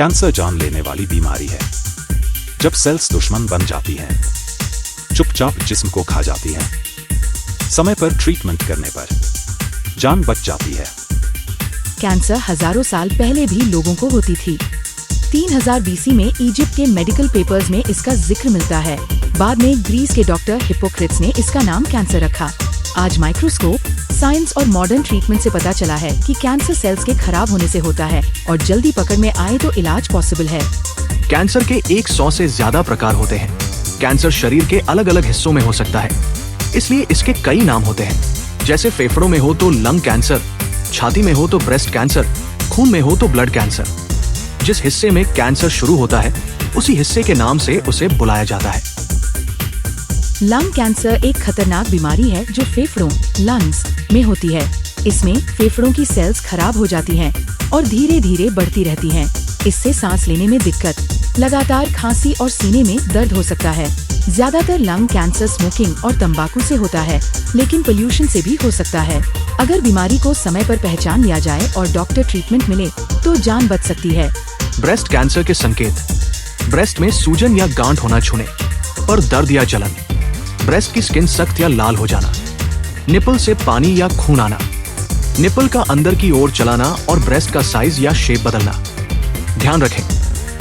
Cancer जान लेने वाली बीमारी है। जब सेल्स दुश्मन बन जाती हैं, चुपचाप जिस्म को खा जाती हैं, समय पर ट्रीटमेंट करने पर जान बच जाती है। कैंसर हजारों साल पहले भी लोगों को होती थी। 3000 बीसी में इजिप्ट के मेडिकल पेपर्स में इसका जिक्र मिलता है। बाद में ग्रीस के डॉक्टर हिप्पोक्रेट्स ने इसका नाम कैंसर रखा। आज माइक्रोस्कोप, साइंस और मॉडर्न ट्रीटमेंट से पता चला है कि कैंसर सेल्स के खराब होने से होता है और जल्दी पकड़ में आए तो इलाज पॉसिबल है। कैंसर के 100 से ज्यादा प्रकार होते हैं। कैंसर शरीर के अलग अलग हिस्सों में हो सकता है, इसलिए इसके कई नाम होते हैं। जैसे फेफड़ों में हो तो लंग कैंसर, छाती में हो तो ब्रेस्ट कैंसर, खून में हो तो ब्लड कैंसर। जिस हिस्से में कैंसर शुरू होता है, उसी हिस्से के नाम से उसे बुलाया जाता है। लंग कैंसर एक खतरनाक बीमारी है जो फेफड़ों लंग्स में होती है। इसमें फेफड़ों की सेल्स खराब हो जाती हैं और धीरे धीरे बढ़ती रहती हैं। इससे सांस लेने में दिक्कत, लगातार खांसी और सीने में दर्द हो सकता है। ज्यादातर लंग कैंसर स्मोकिंग और तंबाकू से होता है, लेकिन पोल्यूशन से भी हो सकता है। अगर बीमारी को समय पर पहचान लिया जाए और डॉक्टर ट्रीटमेंट मिले तो जान बच सकती है। ब्रेस्ट कैंसर के संकेत: ब्रेस्ट में सूजन या गांठ होना, छूने पर दर्द या जलन, ब्रेस्ट की स्किन सख्त या लाल हो जाना, निपल से पानी या खून आना, निपल का अंदर की ओर चलाना और ब्रेस्ट का साइज या शेप बदलना। ध्यान रखें,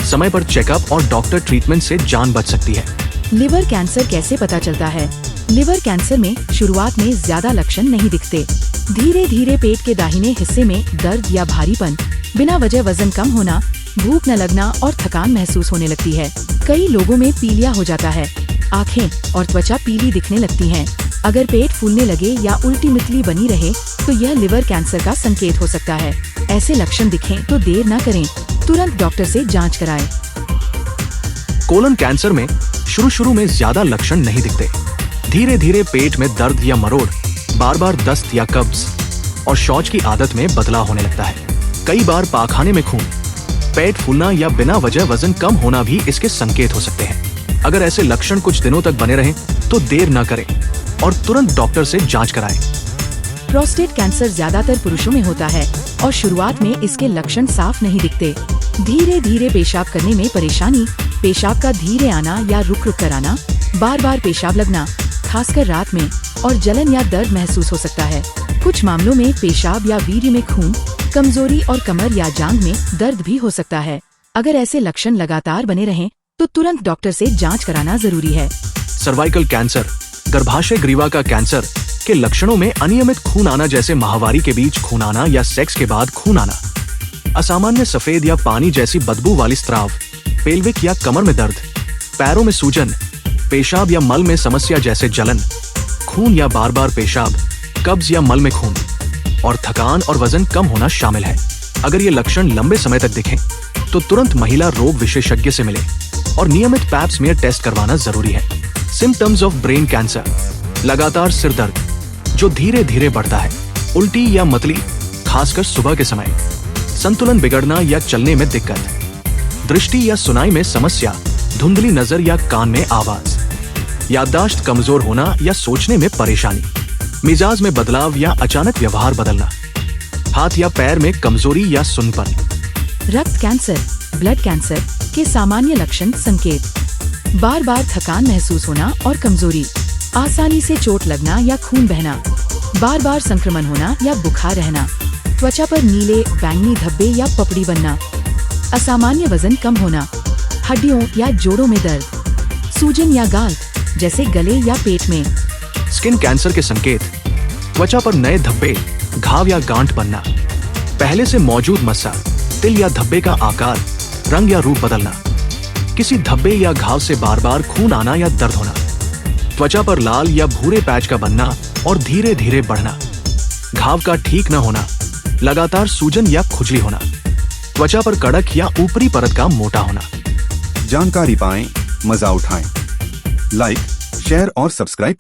समय पर चेकअप और डॉक्टर ट्रीटमेंट से जान बच सकती है। लिवर कैंसर कैसे पता चलता है? लिवर कैंसर में शुरुआत में ज्यादा लक्षण नहीं दिखते। धीरे धीरे पेट के दाहिने हिस्से में दर्द या भारीपन, बिना वजह वजन कम होना, भूख न लगना और थकान महसूस होने लगती है। कई लोगों में पीलिया हो जाता है, आँखें और त्वचा पीली दिखने लगती हैं। अगर पेट फूलने लगे या उल्टी मितली बनी रहे तो यह लिवर कैंसर का संकेत हो सकता है। ऐसे लक्षण दिखें तो देर न करें, तुरंत डॉक्टर से जांच कराएं। कोलन कैंसर में शुरू में ज्यादा लक्षण नहीं दिखते। धीरे धीरे पेट में दर्द या मरोड़, बार बार दस्त या कब्ज और शौच की आदत में बदलाव होने लगता है। कई बार पाखाने में खून, पेट फूलना या बिना वजह वजन कम होना भी इसके संकेत हो सकते हैं। अगर ऐसे लक्षण कुछ दिनों तक बने रहें तो देर न करें और तुरंत डॉक्टर से जांच कराएं। प्रोस्टेट कैंसर ज्यादातर पुरुषों में होता है और शुरुआत में इसके लक्षण साफ नहीं दिखते। धीरे धीरे पेशाब करने में परेशानी, पेशाब का धीरे आना या रुक रुक कर आना, बार बार पेशाब लगना, खासकर रात में, और जलन या दर्द महसूस हो सकता है। कुछ मामलों में पेशाब या वीर्य में खून, कमजोरी और कमर या जांघ में दर्द भी हो सकता है। अगर ऐसे लक्षण लगातार बने रहें तो तुरंत डॉक्टर से जांच कराना जरूरी है। सर्वाइकल कैंसर, गर्भाशय ग्रीवा का कैंसर के लक्षणों में अनियमित खून आना, जैसे माहवारी के बीच खून आना या सेक्स के बाद खून आना, असामान्य सफेद या पानी जैसी बदबू वाली स्त्राव, पेल्विक या कमर में दर्द, पैरों में सूजन, पेशाब या मल में समस्या जैसे जलन, खून या बार बार पेशाब, कब्ज या मल में खून, और थकान और वजन कम होना शामिल है। अगर ये लक्षण लंबे समय तक दिखें तो तुरंत महिला रोग विशेषज्ञ से मिले और नियमित पैप स्मीयर टेस्ट करवाना जरूरी है। सिम्टम्स ऑफ ब्रेन कैंसर: लगातार सिर दर्द जो धीरे धीरे बढ़ता है, उल्टी या मतली खासकर सुबह के समय, संतुलन बिगड़ना या चलने में दिक्कत, दृष्टि या सुनाई में समस्या, धुंधली नजर या कान में आवाज, याददाश्त कमजोर होना या सोचने में परेशानी, मिजाज में बदलाव या अचानक व्यवहार बदलना, हाथ या पैर में कमजोरी या सुनपन। रक्त कैंसर, ब्लड कैंसर के सामान्य लक्षण संकेत: बार बार थकान महसूस होना और कमजोरी, आसानी से चोट लगना या खून बहना, बार बार संक्रमण होना या बुखार रहना, त्वचा पर नीले बैंगनी धब्बे या पपड़ी बनना, असामान्य वजन कम होना, हड्डियों या जोड़ों में दर्द, सूजन या गाल जैसे गले या पेट में। स्किन कैंसर के संकेत: त्वचा पर नए धब्बे, घाव या गांठ बनना, पहले से मौजूद मस्सा, तिल या धब्बे का आकार, रंग या रूप बदलना, किसी धब्बे या घाव से बार बार खून आना या दर्द होना, त्वचा पर लाल या भूरे पैच का बनना और धीरे धीरे बढ़ना, घाव का ठीक न होना, लगातार सूजन या खुजली होना, त्वचा पर कड़क या ऊपरी परत का मोटा होना। जानकारी पाएं, मजा उठाएं। लाइक, शेयर और सब्सक्राइब करें।